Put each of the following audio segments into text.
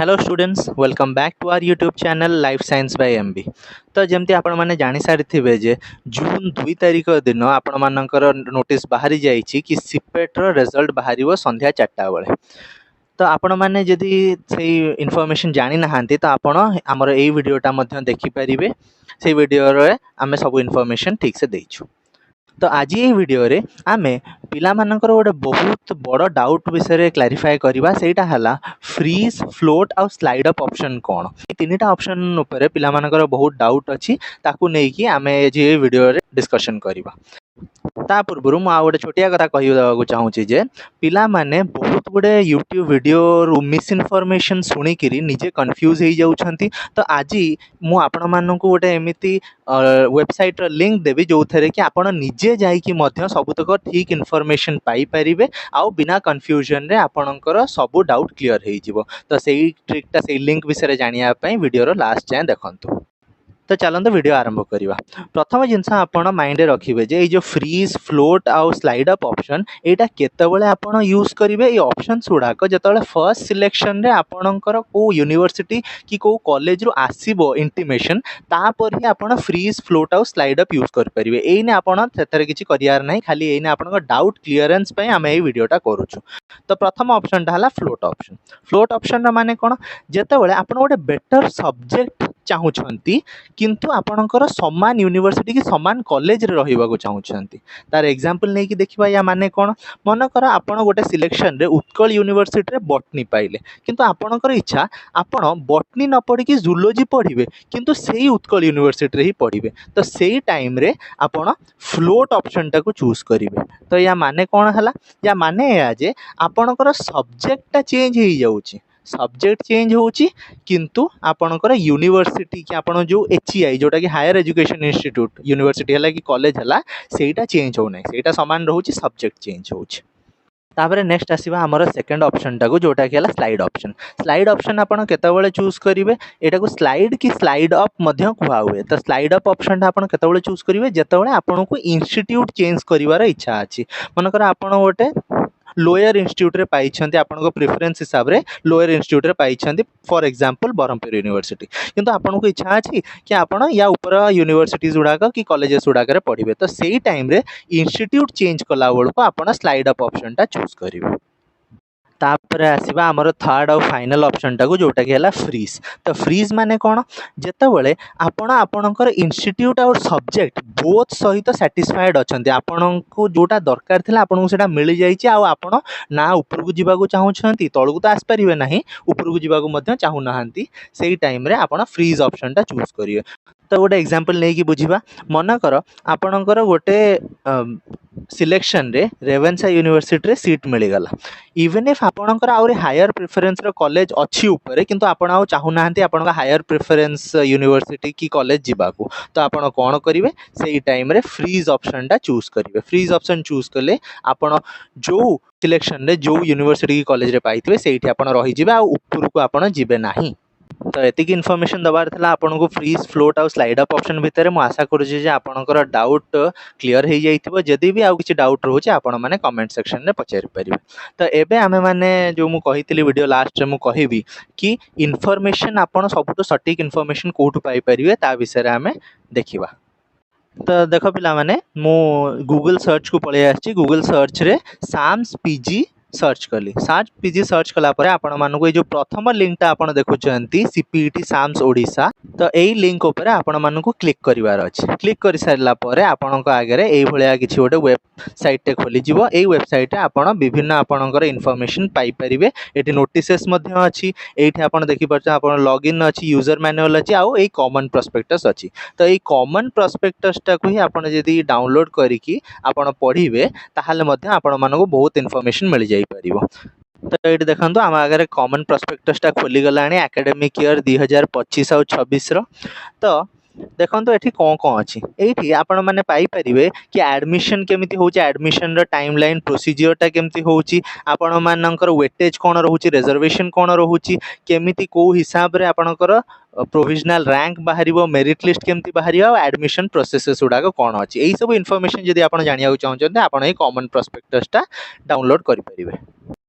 Hello students welcome back to our YouTube channel life science by MB. तो जमती आपण मैंने जानी सारी जे जून 2 तारिख दिन आपण मानकर नोटिस बाहरी जाइए कि सीपेट्र रिजल्ट बाहर संध्या 4टा बेले। तो आपण मैंने जदि से इनफॉरमेशन जानी ना तो आपण आमर यही वीडियोटा देखिपारे। से वीडियो रे आमे सब इनफॉरमेशन ठीक से देइछु। तो आज ये वीडियो रे आमे पिला मानकर गोटे बहुत बड़ डाउट विषय क्लारिफाई करवा सेटा हला फ्रीज फ्लोट आउ स्लाइड अप ऑप्शन कौन। तीनटा ऑप्शन ऊपर पिला मानकर बहुत डाउट अच्छी ताकू नेकी आमे ये वीडियो रे डिस्कशन करवा। ता पूर्व मु गोटे छोटिया कथा कहवाक चाहूँगी जे पिला माने बहुत गुड़े यूट्यूब वीडियो मिस इनफॉरमेशन शुणिक निजे कन्फ्यूज हो जाउछंती। तो आज मु आपण मानकु गोटे एमिति वेबसाइट लिंक देवी जो थे कि आपण निजे जाइकी मध्य सबुतक ठीक इनफॉरमेशन पाई परिबे आउ बिना कन्फ्यूजन रे आपणकर सब डाउट क्लियर हो जिवो। तो सेही ट्रिकटा सेही लिंक विषय जानिया पई वीडियो रो लास्ट जाए देखंतु। तो चलते वीडियो आरंभ करवा। प्रथम जिनस आपण माइंड रखिए जे जो फ्रीज फ्लोट आउ स्लाइड अप ऑप्शन एटा केतबेले आपण यूज करेंगे। ये ऑप्शंस गुड़ाक जो फर्स्ट सिलेक्शन रे आपणकर को यूनिवर्सिटी कि को कॉलेज रू आसीबो इंटीमेशन तापर ही आपण फ्रीज फ्लोट आउ स्लाइड अप यूज कर परिबे। एने आपण सेथरे किछि करियार नाही, खाली एने आपण डाउट क्लियरेंस पय आमे ए वीडियोटा करूछु। तो प्रथम ऑप्शन टा हला फ्लोट ऑप्शन। फ्लोट ऑप्शन माने कोन जेतेबेले आपण गोटे बेटर सब्जेक्ट चाहूछंती किंतु आपणकर समान यूनिवर्सिटी की समान कॉलेज रे रहिबाको चाहूछंती। तार एग्जांपल नै कि देखिबा या माने कोन मन कर आपण गोटे सिलेक्शन रे उत्कल यूनिवर्सिटी रे बॉटनी पाइले किंतु आपणकर इच्छा आपण बॉटनी न पढ़ी कि जूलॉजी पढ़िबे किंतु सेही उत्कल यूनिवर्सिटी रे ही पढ़िबे। तो सेही टाइम रे आपण फ्लोट ऑप्शन टा को चूज करिवे। तो या माने कोन हला या माने या जे आपणकर सब्जेक्ट टा चेंज हो जाउची, सब्जेक्ट चेंज होची किंतु आपणकर यूनिवर्सिटी कि आपण जो एचईआई जोटा कि हायर एजुकेशन इंस्टीट्यूट यूनिवर्सिटी हला कि कॉलेज हला सेटा चेंज हो नै, सेटा समान रहउची, सब्जेक्ट चेंज होची। तापर नेक्स्ट आसीबा हमर सेकंड ऑप्शन टाको जोटा कि हला स्लाइड ऑप्शन। स्लाइड ऑप्शन आपण केतबेले चूज करिवे एटा को स्लाइड की स्लाइड अप मध्य कुआ हुए। तो स्लाइड अप ऑप्शन आपण केतबेले चूज करिवे जेतबेले आपण को इंस्टीट्यूट चेंज करिवार इच्छा अछि। मनकर आपण गोटे लोअर इंस्टीट्यूट रे पाइछंती आपण को प्रेफरेंस हिसाब रे लोअर इंस्टीट्यूट रे पाइछंती फॉर एग्जांपल बरहमपुर यूनिवर्सिटी किंतु आपण को इच्छा अछि कि आपण या ऊपर यूनिवर्सिटीज गुडाक कि कॉलेजेस गुडाक रे पढ़िबे। तो सेही टाइम रे इंस्टीट्यूट चेंज कला बेल को आपण स्लाइड अप ऑप्शन टा चूज करिवे। तापर आसीबा हमर थर्ड और फाइनल ऑप्शन टाको जोटा कि हला फ्रीज। तो फ्रीज माने कोन जेतेबेले आपण आपणकर इंस्टीट्यूट और सब्जेक्ट बोथ सहित सैटिस्फाइड अछंती, आपण को जोटा दरकार थिला आपण को सेटा मिल जाईची आ आपण ना ऊपर को जीवा को चाहूछंती तळकु तो आस परिबे नाही, ऊपर को जीवा को मध्य चाहू नाहंती, सेही टाइम रे आपण फ्रीज ऑप्शन टा चूज करिवे। तो गोटे एग्जांपल नै कि बुझिबा मन कर आपणकर गोटे सिलेक्शन रे रेवेन्सा यूनिवर्सिटी रे सीट मिल गला। इवन इफ आपणकर आउरी हायर प्रेफरेंस रो कॉलेज अछि ऊपर किंतु आपण आउ चाहू नाहंती आपण का हायर प्रेफरेंस यूनिवर्सिटी की कॉलेज जीवाको, तो आपण कोन करिवे सेही टाइम रे फ्रीज ऑप्शन टा चूज करिवे। फ्रीज ऑप्शन चूज कले आपण जो सिलेक्शन रे जो यूनिवर्सिटी की कॉलेज रे पाइथिबे सेहीठी आपण रहि जिबे आ ऊपर को आपण जिबे नाही। तो एतिक इनफॉरमेशन दबार था आपन को फ्रीज फ्लोट आउ स्लाइड अप ऑप्शन भितर मु आशा करूची जे आपनकर डाउट क्लियर हो जाइथिबो। जदि भी आउ किछि डाउट रहउची आपण माने कमेंट सेक्शन रे पचारि परिबे। तो एबे आमे माने जो मु कहितली वीडियो लास्ट रे मु कहिबी कि इनफॉरमेशन आपण सबटु सटीक इनफॉरमेशन कोठु पाई परिबे ता विषय रे आमे देखिबा। तो देखो पिला माने मु गूगल सर्च को पळे आछि। गूगल सर्च रे साम्स पीजी सर्च कली। सार्च पीजी सर्च कला परे आपण मानको ए जो प्रथम लिंक टा आपण देखुचंती सीपीईटी साम्स ओडिसा, तो एई लिंक ऊपर आपण मानको क्लिक करिवार अछि। क्लिक करि सारला परे आपणक आगे रे एई भलिया किछि गोटे वेबसाइट टे खोली जिवो। एई वेबसाइट रे आपण विभिन्न आपणकर इनफॉरमेशन पाई परिबे। एटी नोटिसेस मध्य अछि, एठी आपण देखि परछ आपण लॉगिन अछि, यूजर मैनुअल अछि आ एई कॉमन प्रोस्पेक्टस अछि। तो एई कॉमन प्रोस्पेक्टस टा को ही आपण जदी डाउनलोड करिकि आपण पढिबे ताहाले मध्य आपण मानको बहुत इनफॉरमेशन मिल जाई परिबो। तो ये देखो आम आगे कॉमन प्रोस्पेक्टस टा खोली गला एकेडमिक ईयर 2025 और 26 रो। तो देखो ये कौन कौन अच्छी ये आपण मैंने पाइपर कि एडमिशन केमिति होची, एडमिशन रो टाइमलाइन प्रोसीजर टा केमिति होची, आपण मानकर वेटेज कौन रोची, रिजर्वेशन कौन रोची, केमिति को हिसाब रे आपणकर प्रोविजनल रैंक बाहर, मेरिट लिस्ट केमिति बाहर, एडमिशन प्रोसेसेस गुड़ाक कौन अच्छी यही सब इनफॉरमेशन जदि आप जानिया चाहते हैं आप कॉमन प्रोस्पेक्टस टा डाउनलोड करें।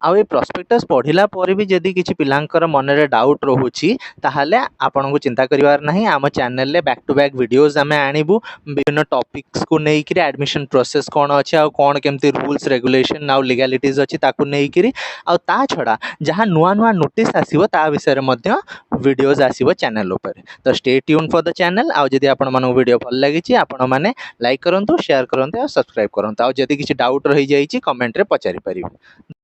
आउ ए प्रॉस्पेक्टस पढ़िला पर भी जदि किसी पिलांकर मनरे डाउट रहुछि ताहले आपनको चिंता करिवार नाही। आम channel back to back videos आमे आनिबु विभिन्न टॉपिक्स को नेइकरी एडमिशन प्रोसेस कोन अछि आ कोन केमती रूल्स रेगुलेशन आ लीगैलिटीज अछि ताकू नेइकरी आ ता छडा जहाँ नुआ नुआ नोटिस आसीबो ता विषय रे मध्य वीडियोस आसीबो चैनल ऊपर। तो stay tune for the channel. आ जदि आपण मानको वीडियो भल लागिछि आपण माने लाइक करंतु शेयर करंतु आ सब्सक्राइब करंतु। आ जदि किछि डाउट रहि जाइछि कमेंट रे पचारि परिबे।